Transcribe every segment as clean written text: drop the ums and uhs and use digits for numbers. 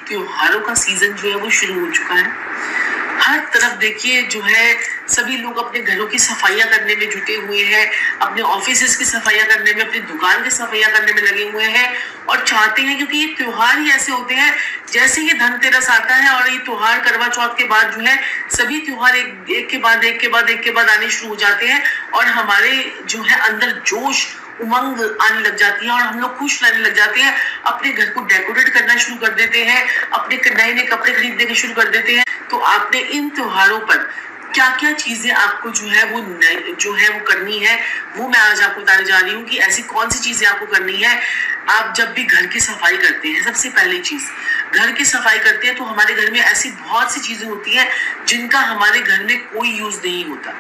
त्योहारों का सीजन जो है वो शुरू हो चुका है। हर तरफ देखिए जो है सभी लोग अपने घरों की सफाइयां करने में जुटे हुए हैं, अपने ऑफिसेज की सफाइयां करने में, अपनी दुकान की सफाइयां करने में लगे हुए हैं और चाहते हैं, क्योंकि ये त्योहार ही ऐसे होते हैं। जैसे ये धनतेरस आता है और ये त्योहार करवा चौथ के बाद जो है सभी त्योहार एक के बाद आने शुरू हो जाते हैं और हमारे जो है अंदर जोश उमंग आने लग जाती है और हम लोग खुश रहने लग जाते हैं, अपने घर को डेकोरेट करना शुरू कर देते हैं, अपने नए नए कपड़े खरीदने के शुरू कर देते हैं। तो आपने इन त्योहारों पर क्या क्या चीजें आपको जो है वो करनी है, वो मैं आज आपको बताने जा रही हूँ कि ऐसी कौन सी चीजें आपको करनी है। आप जब भी घर की सफाई करते हैं, सबसे पहली चीज घर की सफाई करते हैं तो हमारे घर में ऐसी बहुत सी चीजें होती हैं जिनका हमारे घर में कोई यूज नहीं होता।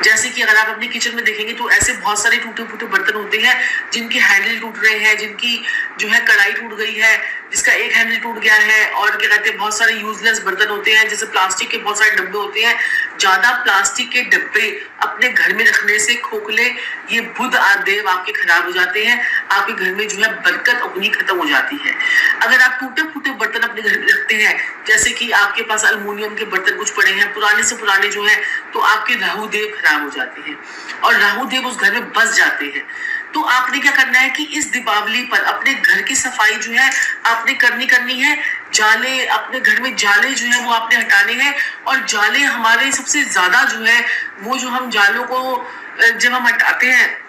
जैसे कि अगर आप अपने किचन में देखेंगे तो ऐसे बहुत सारे टूटे फूटे बर्तन होते हैं जिनके हैंडल टूट रहे हैं, जिनकी जो है कढ़ाई टूट गई है, जिसका एक हैंडल टूट गया है, और क्या कहते हैं बहुत सारे यूजलेस बर्तन होते हैं, जैसे प्लास्टिक के बहुत सारे डब्बे होते हैं। ज्यादा प्लास्टिक के डब्बे अपने घर में रखने से खोखले ये बुध आदेव आपके खराब हो जाते हैं, आपके घर में जो है बरकत अपनी खत्म हो जाती है। अगर आप टूटे फूटे बर्तन अपने घर में रखते हैं, जैसे कि आपके पास अल्युमिनियम के बर्तन कुछ पड़े हैं पुराने से पुराने जो है, तो आपके राहु देव खराब हो जाते हैं और राहु देव उस घर में बस जाते हैं। तो आपने क्या करना है कि इस दीपावली पर अपने घर की सफाई जो है आपने करनी है। जाले अपने घर में जाले जो है वो आपने हटाने हैं, और जाले हमारे सबसे ज्यादा जो है वो जो हम जालों को जब हम हटाते हैं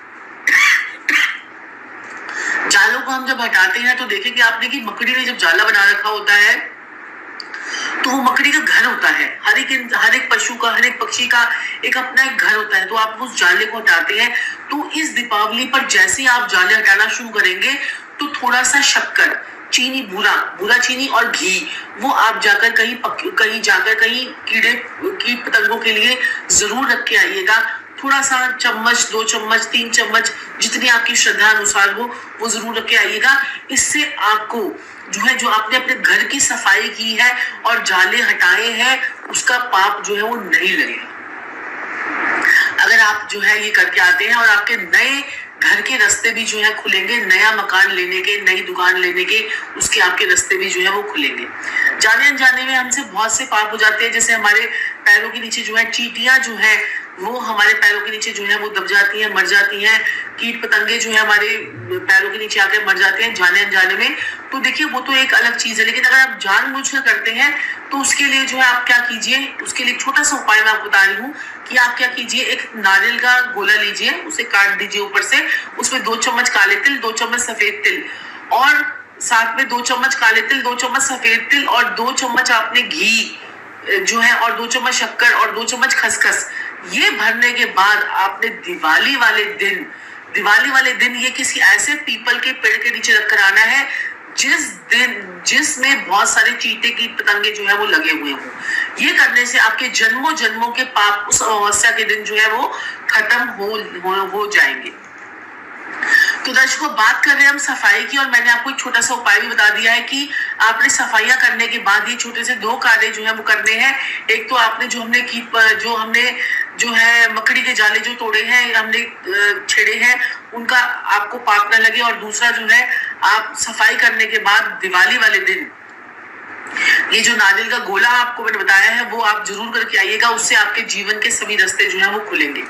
जालों को हम जब हटाते हैं तो देखेंगे आपने कि मकड़ी ने जब जाला बना रखा होता है तो वो मकड़ी का घर होता है। हर एक पशु का, हर एक पक्षी का एक अपना एक घर होता है। तो आप उस जाले को हटाते हैं। तो इस दीपावली पर जैसे आप जाले हटाना शुरू करेंगे तो थोड़ा सा शक्कर, चीनी, बुरा चीनी और घी वो आप जाकर कहीं कीट पतंगों के लिए जरूर रख के आइएगा। थोड़ा सा चम्मच, 2 चम्मच, 3 चम्मच, जितनी आपकी श्रद्धा अनुसार हो वो जरूर रख के आइएगा। इससे आपको जो आपने अपने घर की सफाई की है और जाले हटाए हैं उसका पाप जो है वो नहीं लगेगा। अगर आप जो है ये करके आते हैं और आपके नए घर के रास्ते भी जो है खुलेंगे, नया मकान लेने के, नई दुकान लेने के, उसके आपके रास्ते भी जो है वो खुलेंगे। जाने अनजाने में हमसे बहुत से पाप हो जाते हैं, जैसे हमारे पैरों के नीचे जो है चींटियां जो है वो हमारे पैरों के नीचे जो है वो दब जाती हैं, मर जाती हैं। कीट पतंगे जो है हमारे पैरों के नीचे आकर मर जाते हैं जाने अनजाने में। तो देखिए वो तो एक अलग चीज है, लेकिन अगर आप जानबूझकर करते हैं तो उसके लिए जो है आप क्या कीजिए, उसके लिए एक छोटा सा उपाय मैं आपको बता रही हूँ कि आप क्या कीजिए, एक नारियल का गोला लीजिए, उसे काट दीजिए ऊपर से, उसमें 2 चम्मच काले तिल, 2 चम्मच सफेद तिल और साथ में 2 चम्मच काले तिल, 2 चम्मच सफेद तिल और 2 चम्मच आपने घी जो है और 2 चम्मच शक्कर और 2 चम्मच खसखस, ये भरने के बाद आपने दिवाली वाले दिन ये किसी ऐसे पीपल के पेड़ के नीचे रखकर आना है जिसमें बहुत सारे चींटे की पतंगे जो है वो लगे हुए हों। ये करने से आपके जन्मों के पाप उस अमावस्या के दिन जो है वो खत्म हो जाएंगे। तो दर्शकों, बात कर रहे हैं हम सफाई की, और मैंने आपको एक छोटा सा उपाय भी बता दिया है कि आपने सफाइयां करने के बाद ये छोटे से 2 कार्य जो है वो करने हैं। एक तो आपने जो है मकड़ी के जाले जो तोड़े हैं, हमने छेड़े हैं, उनका आपको पाप न लगे, और दूसरा जो है आप सफाई करने के बाद दिवाली वाले दिन ये जो नारियल का गोला आपको मैंने बताया है वो आप जरूर करके आइएगा। उससे आपके जीवन के सभी रास्ते जो है वो खुलेंगे।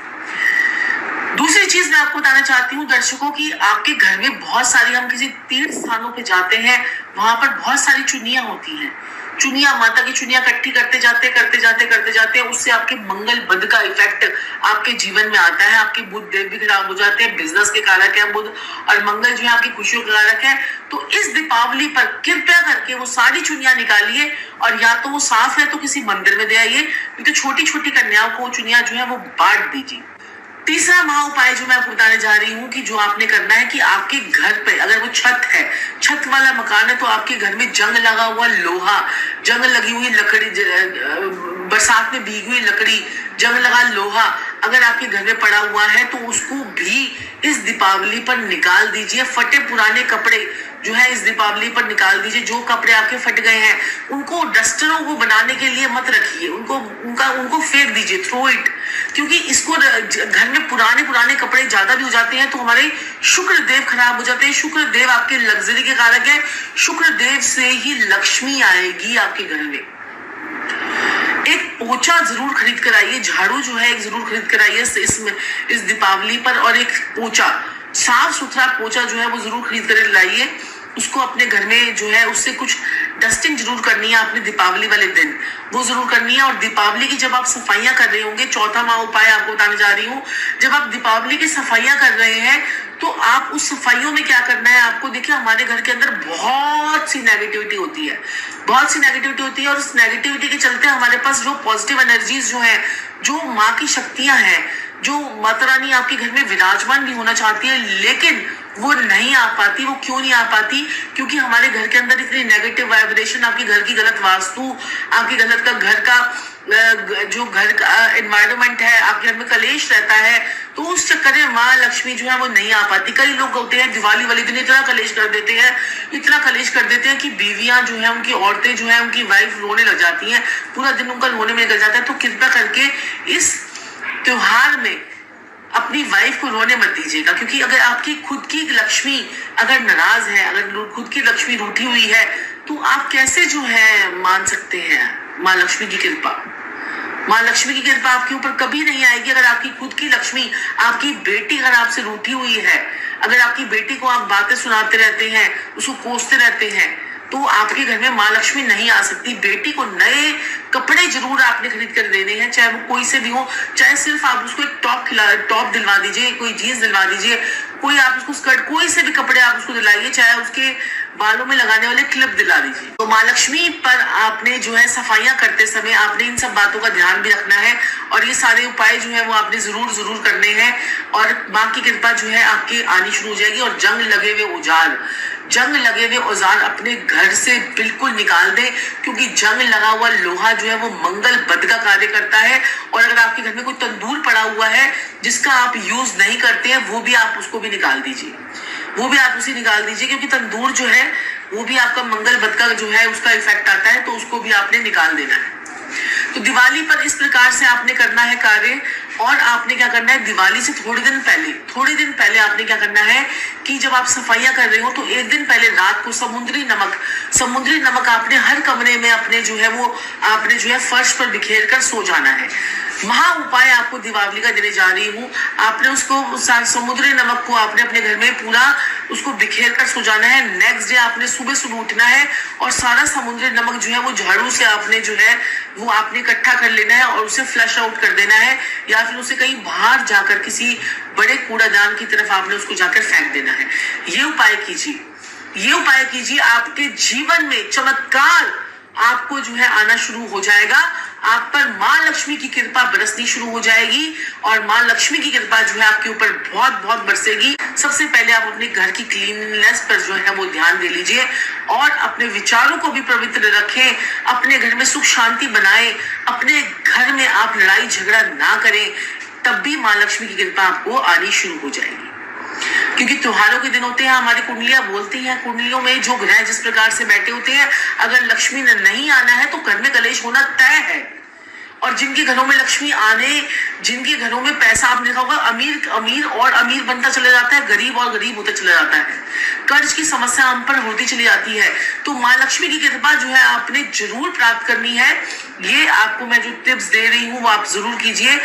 दूसरी चीज मैं आपको बताना चाहती हूँ दर्शकों की, आपके घर में बहुत सारी, हम किसी तीर्थ स्थानों पे जाते हैं, वहां पर बहुत सारी चुनियां होती हैं। चुनियां, माता की चुनियां इकट्ठी करते जाते हैं, उससे आपके मंगल बुध का इफेक्ट आपके जीवन में आता है। आपके बुध देव भी खराब हो जाते हैं, बिजनेस के कारक है बुध, और मंगल जो है आपकी खुशियों के कारक है। तो इस दीपावली पर कृपया करके वो सारी चुनियां निकालिए, और या तो वो साफ है तो किसी मंदिर में दे आइए, क्योंकि छोटी छोटी कन्याओं को चुनियां जो है वो बांट दीजिए। तीसरा महा उपाय जो मैं आपको बताने जा रही हूँ कि जो आपने करना है कि आपके घर पे अगर वो छत वाला मकान है, तो आपके घर में जंग लगा हुआ लोहा, जंग लगी हुई लकड़ी, बरसात में भीगी हुई लकड़ी, जंग लगा लोहा अगर आपके घर में पड़ा हुआ है तो उसको भी इस दीपावली पर निकाल दीजिए। फटे पुराने कपड़े जो है इस दीपावली पर निकाल दीजिए। जो कपड़े आपके फट गए हैं उनको डस्टरों को बनाने के लिए मत रखिए, उनको फेंक दीजिए, थ्रो इट। क्योंकि इसको घर में पुराने कपड़े ज्यादा भी हो जाते हैं तो हमारे शुक्र देव खराब हो जाते हैं। शुक्र देव आपके लग्जरी के कारक है। शुक्र देव से ही लक्ष्मी आएगी आपके घर में। एक पोछा जरूर खरीद कर आइए, झाड़ू जो है एक जरूर खरीद कर आइए इस दीपावली पर, और एक पोछा, साफ सुथरा पोछा जो है वो जरूर खरीद कर लाइए। उसको अपने घर में जो है उससे कुछ डस्टिंग जरूर करनी है आपने दीपावली वाले दिन, वो जरूर करनी है। और दीपावली की जब आप सफाइयां कर रहे होंगे, चौथा माह उपाय आपको बताने जा रही हूँ, जब आप दीपावली की सफाइयां कर रहे हैं तो आप उस सफाइयों में क्या करना है आपको। देखिए हमारे घर के अंदर बहुत सी नेगेटिविटी होती है, बहुत सी नेगेटिविटी होती है, और उस नेगेटिविटी के चलते हमारे पास जो पॉजिटिव एनर्जीज जो है, जो माँ की शक्तियां हैं, जो माता रानी आपके घर में विराजमान भी होना चाहती है लेकिन वो नहीं आ पाती। वो क्यों नहीं आ पाती? क्योंकि हमारे घर के अंदर इतनी नेगेटिव वाइब्रेशन, आपकी घर की गलत वास्तु, आपकी गलत का घर का जो घर का एनवायरनमेंट है, आपके घर में कलेश रहता है, तो उस चक्कर में माँ लक्ष्मी जो है वो नहीं आ पाती। कई लोग होते हैं दिवाली वाले दिन इतना कलेश कर देते हैं, इतना कलेश कर देते हैं कि बीवियां जो है, उनकी औरतें जो है, उनकी वाइफ रोने लग जाती हैं, पूरा दिन उनका रोने में निकल जाता है। तो कृपया करके इस त्योहार में अपनी वाइफ को रोने मत दीजिएगा, क्योंकि अगर आपकी खुद की लक्ष्मी अगर नाराज है, अगर खुद की लक्ष्मी रूठी हुई है, तो आप कैसे जो है मान सकते हैं माँ लक्ष्मी की कृपा। माँ लक्ष्मी की कृपा आपके ऊपर कभी नहीं आएगी अगर आपकी खुद की लक्ष्मी, आपकी बेटी अगर आपसे रूठी हुई है, अगर आपकी बेटी को आप बातें सुनाते रहते हैं, उसको कोसते रहते हैं, तो आपके घर में माँ लक्ष्मी नहीं आ सकती। बेटी को नए कपड़े जरूर आपने खरीद कर देने हैं, चाहे वो कोई से भी हो, चाहे सिर्फ आप उसको एक टॉप दिलवा दीजिए, कोई जीन्स दिलवा दीजिए, कोई आप उसको स्कर्ट, कोई से भी कपड़े आप उसको दिलाइए, चाहे उसके बालों में लगाने वाले क्लिप दिला दीजिए। तो माँ लक्ष्मी पर आपने जो है सफाइयां करते समय आपने इन सब बातों का ध्यान भी रखना है, और ये सारे उपाय जो है वो आपने जरूर करने हैं, और माँ की कृपा जो है आपकी आनी शुरू हो जाएगी। और जंग लगे हुए औजार अपने घर से बिल्कुल निकाल दें, क्योंकि जंग लगा हुआ लोहा जो है वो मंगल बद का कार्य करता है। और अगर आपके घर में कोई तंदूर पड़ा हुआ है जिसका आप यूज नहीं करते हैं, वो भी आप उसको भी निकाल दीजिए, क्योंकि तंदूर जो है वो भी आपका मंगल बद का जो है उसका इफेक्ट आता है, तो उसको भी आपने निकाल देना है। तो दिवाली पर इस प्रकार से आपने करना है कार्य। और आपने क्या करना है, दिवाली से थोड़े दिन पहले आपने क्या करना है कि जब आप सफाइयां कर रहे हो तो एक दिन पहले रात को समुद्री नमक आपने हर कमरे में अपने जो है वो आपने जो है फर्श पर बिखेर कर सो जाना है। महा उपाय आपको दिवाली का देने जा रही हूँ। आपने उसको समुद्री नमक को आपने अपने घर में पूरा उसको बिखेर कर सो जाना है। नेक्स्ट डे आपने सुबह उठना है और सारा समुद्री नमक जो है वो झाड़ू से आपने जो है वो आपने इकट्ठा कर लेना है और उसे फ्लश आउट कर देना है, या फिर उसे कहीं बाहर जाकर किसी बड़े कूड़ादान की तरफ आपने उसको जाकर फेंक देना है। ये उपाय कीजिए, आपके जीवन में चमत्कार आपको जो है आना शुरू हो जाएगा। आप पर माँ लक्ष्मी की कृपा बरसनी शुरू हो जाएगी, और माँ लक्ष्मी की कृपा जो है आपके ऊपर बहुत बरसेगी। सबसे पहले आप अपने घर की क्लीननेस पर जो है वो ध्यान दे लीजिए, और अपने विचारों को भी पवित्र रखें, अपने घर में सुख शांति बनाएं, अपने घर में आप लड़ाई झगड़ा ना करें, तब भी माँ लक्ष्मी की कृपा आपको आनी शुरू हो जाएगी। क्योंकि त्योहारों के दिन होते हैं, हमारी कुंडलियां बोलती हैं, कुंडलियों में जो ग्रह जिस प्रकार से बैठे होते हैं, अगर लक्ष्मी ने नहीं आना है तो घर में कलेश होना तय है। और जिनके घरों में लक्ष्मी आने, जिनके घरों में पैसा, आपने देखा होगा अमीर बनता चला जाता है, गरीब होता चला जाता है, कर्ज की समस्या हम पर होती चली जाती है। तो माँ लक्ष्मी की कृपा जो है आपने जरूर प्राप्त करनी है। ये आपको मैं जो टिप्स दे रही हूँ वो आप जरूर कीजिए।